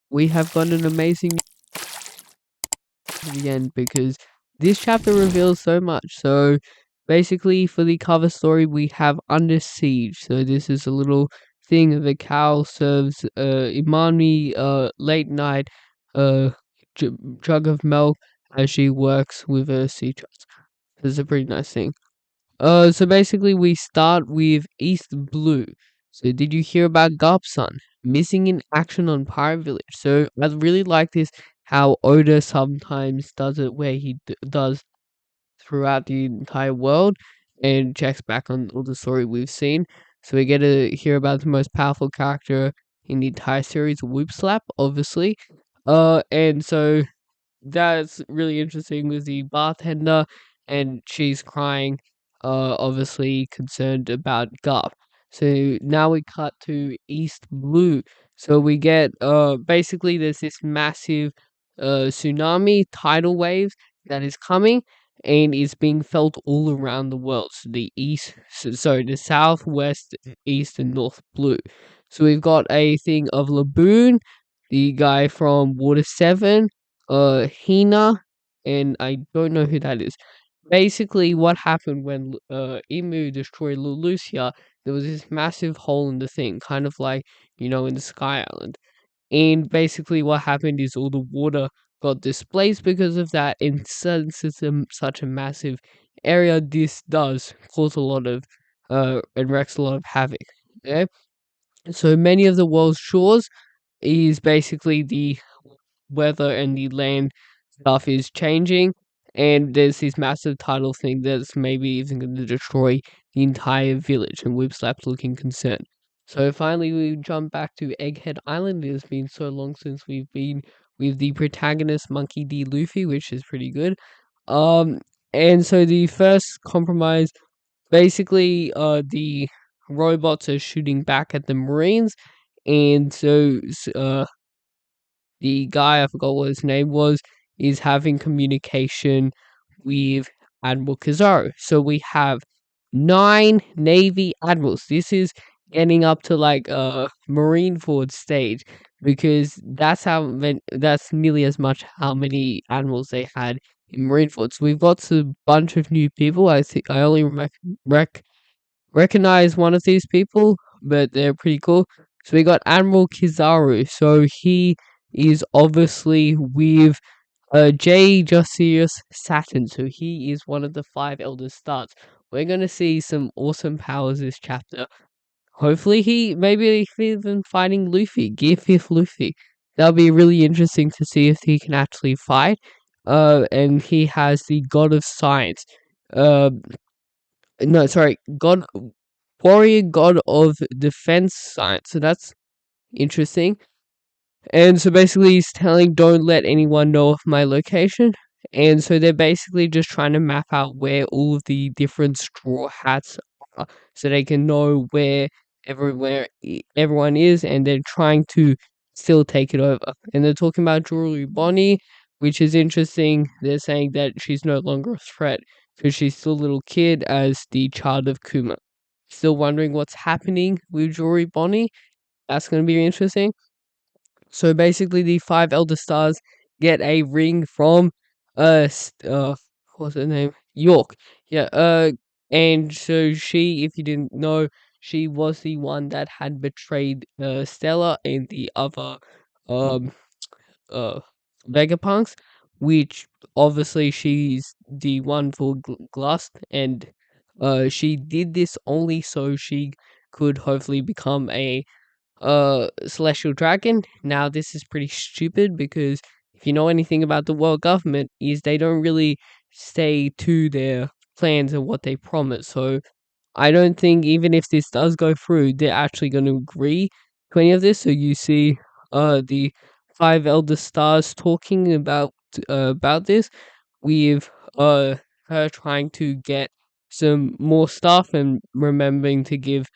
we have got an amazing at the end because this chapter reveals so much. So basically, for the cover story, we have Under Siege. So this is a little thing of a cow serves Imani late night uh jug of milk as she works with her sea trust. This is a pretty nice thing. So basically, we start with East Blue. So, did you hear about Gobson missing in action on Pirate Village? So, I really like this how Oda sometimes does it where he does throughout the entire world and checks back on all the story we've seen. So, we get to hear about the most powerful character in the entire series, Whoop Slap, obviously. And so that's really interesting with the bartender, and she's crying, obviously concerned about Garp. So now we cut to East Blue. So we get basically there's this massive tsunami tidal wave that is coming and is being felt all around the world. So the east, sorry, the south, west, east, and north blue. So we've got a thing of Laboon, the guy from Water 7, Hina, and I don't know who that is. Basically, what happened when Emu destroyed Lulusia, there was this massive hole in the thing, kind of like, in the Sky Island. And basically, what happened is all the water got displaced because of that. And since it's such a massive area, this does cause a lot of, and wreaks a lot of havoc. Okay? So many of the world's shores is basically the weather and the land stuff is changing, and there's this massive tidal thing that's maybe even going to destroy the entire village, and Whipslap's looking concerned. So finally, we jump back to Egghead Island. It has been so long since we've been with the protagonist Monkey D. Luffy, which is pretty good. Um, and so the first compromise, basically, the robots are shooting back at the Marines, and so the guy, I forgot what his name was, is having communication with Admiral Kizaru. So we have 9 Navy admirals. This is getting up to like Marineford stage because that's nearly as much how many admirals they had in Marineford. So we've got a bunch of new people. I think I only recognize one of these people, but they're pretty cool. So we got Admiral Kizaru. So he is obviously with J. Josius Saturn. So he is one of the 5 Elder Stars. We're gonna see some awesome powers this chapter. Hopefully maybe even fighting Luffy, Gear 5th Luffy. That'll be really interesting to see if he can actually fight. And he has the God of Science. Uh, no, sorry, Warrior God of Defense Science. So that's interesting. And so basically, he's telling, don't let anyone know of my location. And so they're basically just trying to map out where all of the different straw hats are so they can know where everyone is, and they're trying to still take it over. And they're talking about Jewelry Bonnie, which is interesting. They're saying that she's no longer a threat because she's still a little kid as the child of Kuma. Still wondering what's happening with Jewelry Bonnie. That's going to be interesting. So basically, the 5 Elder Stars get a ring from what's her name? York. Yeah. And so she, if you didn't know, she was the one that had betrayed Stella and the other um uh Vegapunks, which obviously she's the one for Glust, and she did this only so she could hopefully become a celestial dragon. Now this is pretty stupid because if you know anything about the world government is they don't really stay to their plans and what they promise. So I don't think even if this does go through, they're actually going to agree to any of this. So you see the 5 Elder Stars talking about this with her trying to get some more stuff and remembering to give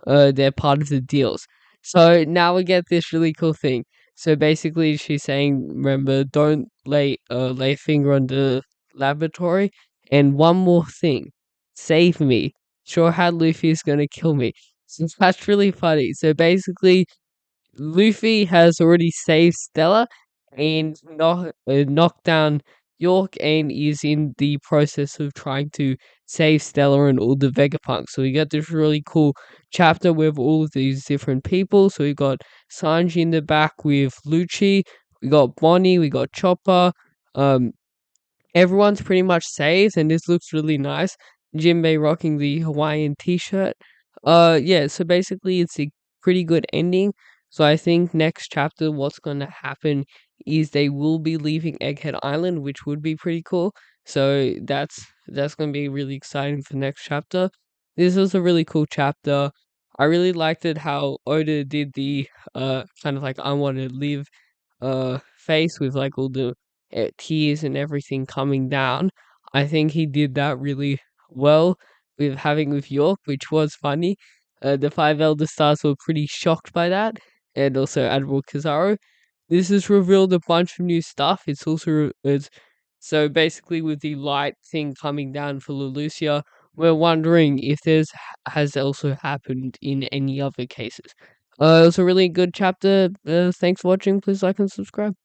their part of the deals. So now we get this really cool thing. So basically, she's saying, remember, don't lay a finger on the laboratory. And one more thing, save me. Sure, how Luffy is gonna kill me. So that's really funny. So basically, Luffy has already saved Stella and knocked down York and is in the process of trying to save Stella and all the Vegapunks. So we got this really cool chapter with all of these different people. So we got Sanji in the back with Lucci, we got Bonnie, we got Chopper, um, everyone's pretty much saved, and this looks really nice. Jinbei rocking the Hawaiian t-shirt. Yeah, so basically it's a pretty good ending. So I think next chapter what's gonna happen is they will be leaving Egghead Island, which would be pretty cool. So that's gonna be really exciting for next chapter. This was a really cool chapter. I really liked it how Oda did the kind of like I wanna live face with like all the tears and everything coming down. I think he did that really well with having with York, which was funny. The five elder stars were pretty shocked by that, and also Admiral Kizaru. This has revealed a bunch of new stuff. It's also it's so basically with the light thing coming down for Leloucia, we're wondering if there's has also happened in any other cases. It was a really good chapter. Thanks for watching. Please like and subscribe.